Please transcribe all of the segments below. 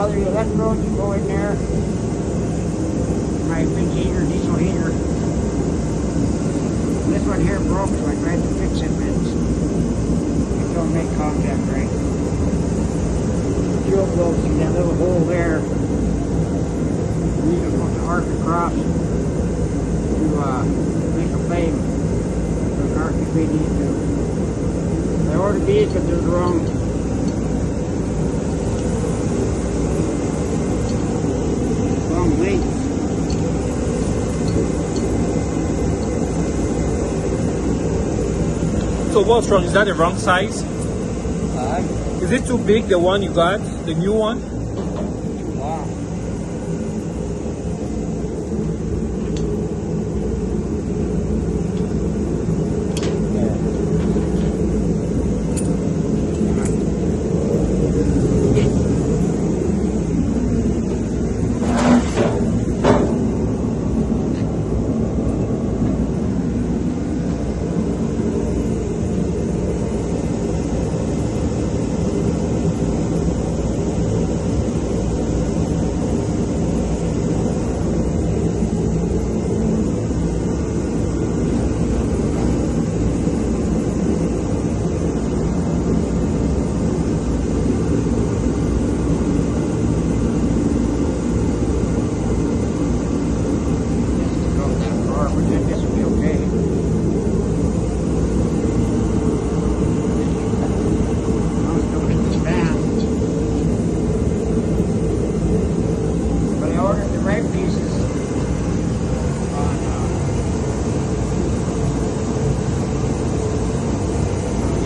all the electrodes go in there. My big heater, diesel heater. This one here broke, so I tried to fix it, but it don't make contact right. Fuel goes through that little hole there. You need to put the arc across to make a flame. So the arc is really neat to. I ordered these, but they're the wrong length. So what's wrong? Is that the wrong size? Is it too big, the one you got? The new one? Wow.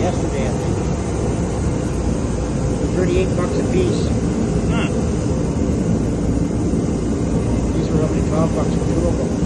Yesterday, I think. $38 a piece. These were only $12 for two of them.